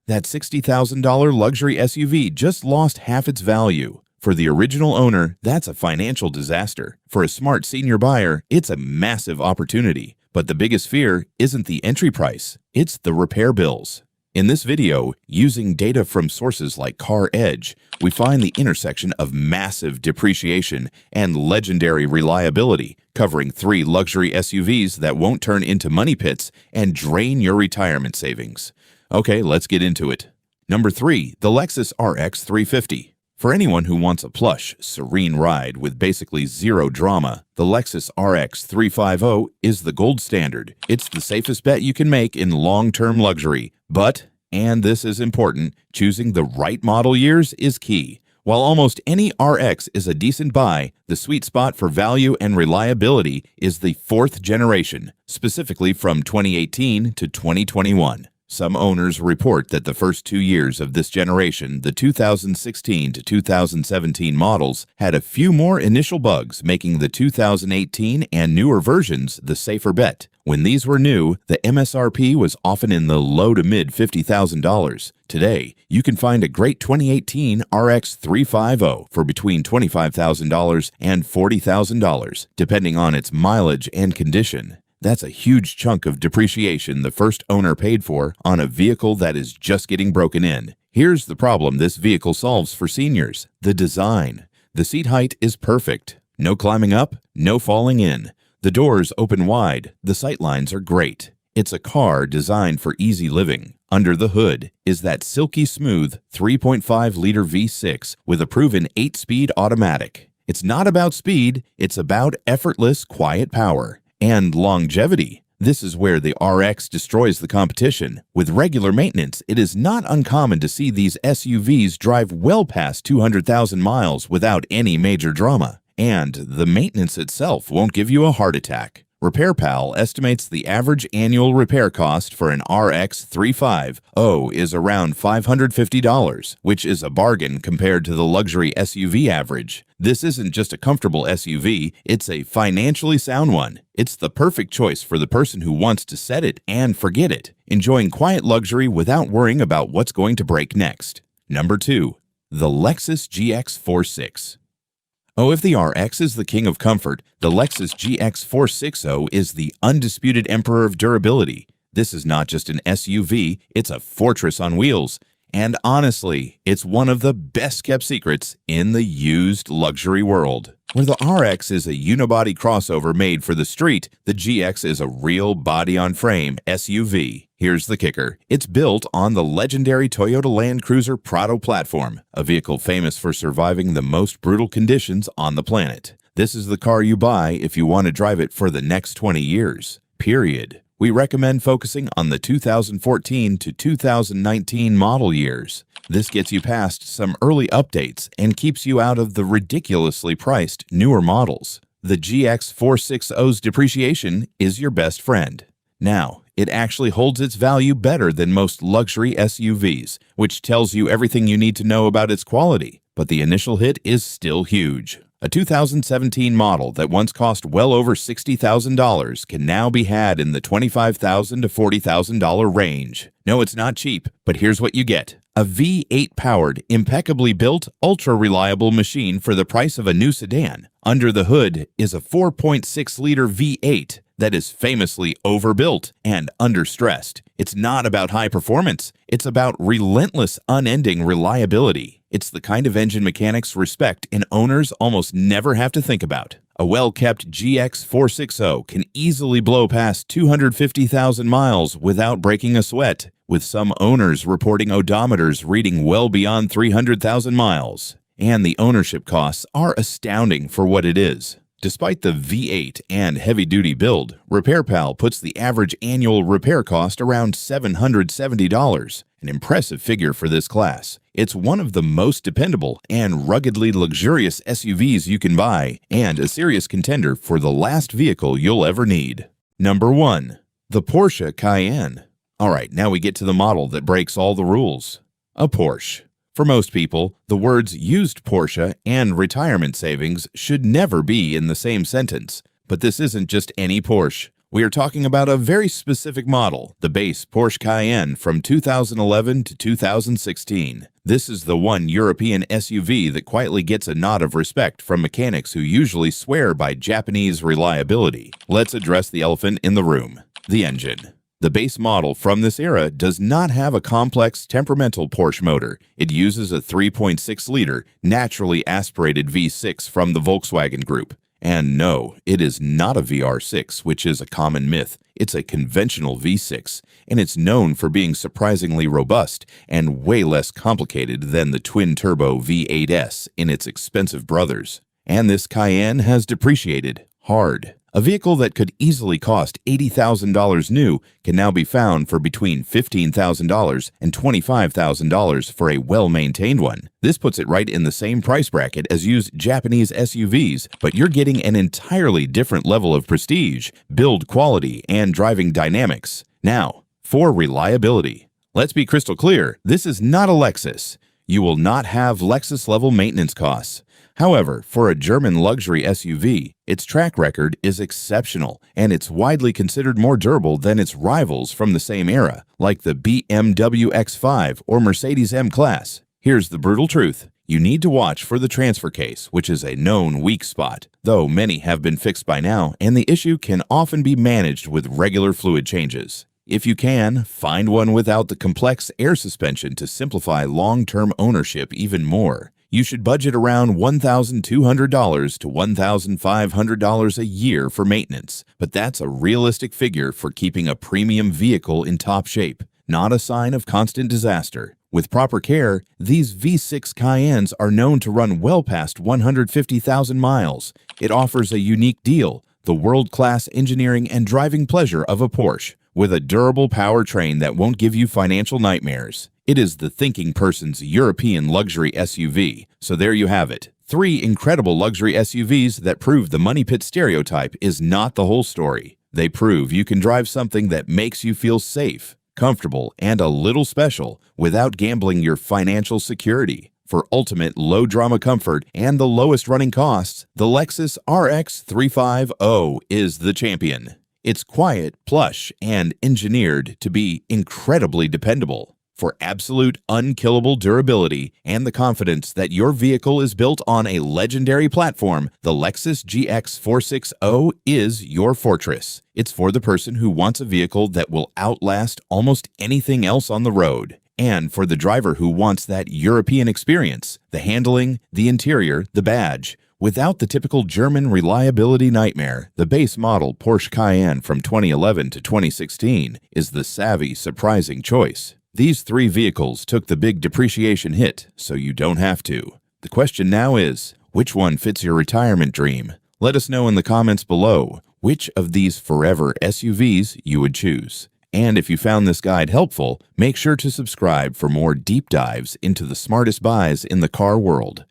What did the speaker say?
That $60,000 luxury SUV just lost half its value. For the original owner, that's a financial disaster. For a smart senior buyer, it's a massive opportunity. But the biggest fear isn't the entry price, it's the repair bills. In this video, using data from sources like Car Edge, we find the intersection of massive depreciation and legendary reliability, covering 3 luxury SUVs that won't turn into money pits and drain your retirement savings. Okay, let's get into it. Number 3, the Lexus RX 350. For anyone who wants a plush, serene ride with basically zero drama, the Lexus RX 350 is the gold standard. It's the safest bet you can make in long-term luxury. But, and this is important, choosing the right model years is key. While almost any RX is a decent buy, the sweet spot for value and reliability is the 4th generation, specifically from 2018 to 2021. Some owners report that the first 2 years of this generation, the 2016 to 2017 models, had a few more initial bugs, making the 2018 and newer versions the safer bet. When these were new, the MSRP was often in the low to mid $50,000. Today, you can find a great 2018 RX 350 for between $25,000 and $40,000, depending on its mileage and condition. That's a huge chunk of depreciation the first owner paid for on a vehicle that is just getting broken in. Here's the problem this vehicle solves for seniors: the design. The seat height is perfect. No climbing up, no falling in. The doors open wide. The sightlines are great. It's a car designed for easy living. Under the hood is that silky smooth 3.5-liter V6 with a proven 8-speed automatic. It's not about speed, it's about effortless, quiet power. And longevity. This is where the RX destroys the competition. With regular maintenance, it is not uncommon to see these SUVs drive well past 200,000 miles without any major drama. And the maintenance itself won't give you a heart attack. RepairPal estimates the average annual repair cost for an RX 350 is around $550, which is a bargain compared to the luxury SUV average. This isn't just a comfortable SUV, it's a financially sound one. It's the perfect choice for the person who wants to set it and forget it, enjoying quiet luxury without worrying about what's going to break next. Number 2, the Lexus GX46. Oh, if the RX is the king of comfort, the Lexus GX460 is the undisputed emperor of durability. This is not just an SUV, it's a fortress on wheels. And honestly, it's one of the best-kept secrets in the used luxury world. Where the RX is a unibody crossover made for the street, the GX is a real body-on-frame SUV. Here's the kicker. It's built on the legendary Toyota Land Cruiser Prado platform, a vehicle famous for surviving the most brutal conditions on the planet. This is the car you buy if you want to drive it for the next 20 years. Period. We recommend focusing on the 2014 to 2019 model years. This gets you past some early updates and keeps you out of the ridiculously priced newer models. The GX460's depreciation is your best friend. Now, it actually holds its value better than most luxury SUVs, which tells you everything you need to know about its quality. But the initial hit is still huge. A 2017 model that once cost well over $60,000 can now be had in the $25,000 to $40,000 range. No, it's not cheap, but here's what you get. A V8-powered, impeccably built, ultra-reliable machine for the price of a new sedan. Under the hood is a 4.6-liter V8 that is famously overbuilt and understressed. It's not about high performance. It's about relentless, unending reliability. It's the kind of engine mechanics respect and owners almost never have to think about. A well-kept GX460 can easily blow past 250,000 miles without breaking a sweat, with some owners reporting odometers reading well beyond 300,000 miles. And the ownership costs are astounding for what it is. Despite the V8 and heavy-duty build, RepairPal puts the average annual repair cost around $770, an impressive figure for this class. It's one of the most dependable and ruggedly luxurious SUVs you can buy, and a serious contender for the last vehicle you'll ever need. Number 1. The Porsche Cayenne. Alright, now we get to the model that breaks all the rules. A Porsche. For most people, the words used Porsche and retirement savings should never be in the same sentence. But this isn't just any Porsche. We are talking about a very specific model, the base Porsche Cayenne from 2011 to 2016. This is the one European SUV that quietly gets a nod of respect from mechanics who usually swear by Japanese reliability. Let's address the elephant in the room, the engine. The base model from this era does not have a complex, temperamental Porsche motor. It uses a 3.6-liter, naturally aspirated V6 from the Volkswagen Group. And no, it is not a VR6, which is a common myth. It's a conventional V6, and it's known for being surprisingly robust and way less complicated than the twin-turbo V8S in its expensive brothers. And this Cayenne has depreciated hard. A vehicle that could easily cost $80,000 new can now be found for between $15,000 and $25,000 for a well-maintained one. This puts it right in the same price bracket as used Japanese SUVs, but you're getting an entirely different level of prestige, build quality, and driving dynamics. Now, for reliability. Let's be crystal clear, this is not a Lexus. You will not have Lexus-level maintenance costs. However, for a German luxury SUV, its track record is exceptional, and it's widely considered more durable than its rivals from the same era, like the BMW X5 or Mercedes M-Class. Here's the brutal truth. You need to watch for the transfer case, which is a known weak spot, though many have been fixed by now, and the issue can often be managed with regular fluid changes. If you can, find one without the complex air suspension to simplify long-term ownership even more. You should budget around $1,200 to $1,500 a year for maintenance, but that's a realistic figure for keeping a premium vehicle in top shape, not a sign of constant disaster. With proper care, these V6 Cayennes are known to run well past 150,000 miles. It offers a unique deal, the world-class engineering and driving pleasure of a Porsche, with a durable powertrain that won't give you financial nightmares. It is the thinking person's European luxury SUV. So there you have it. 3 incredible luxury SUVs that prove the money pit stereotype is not the whole story. They prove you can drive something that makes you feel safe, comfortable, and a little special without gambling your financial security. For ultimate low-drama comfort and the lowest running costs, the Lexus RX 350 is the champion. It's quiet, plush, and engineered to be incredibly dependable. For absolute unkillable durability and the confidence that your vehicle is built on a legendary platform, the Lexus GX 460 is your fortress. It's for the person who wants a vehicle that will outlast almost anything else on the road. And for the driver who wants that European experience, the handling, the interior, the badge. Without the typical German reliability nightmare, the base model Porsche Cayenne from 2011 to 2016 is the savvy, surprising choice. These 3 vehicles took the big depreciation hit, so you don't have to. The question now is, which one fits your retirement dream? Let us know in the comments below which of these forever SUVs you would choose. And if you found this guide helpful, make sure to subscribe for more deep dives into the smartest buys in the car world.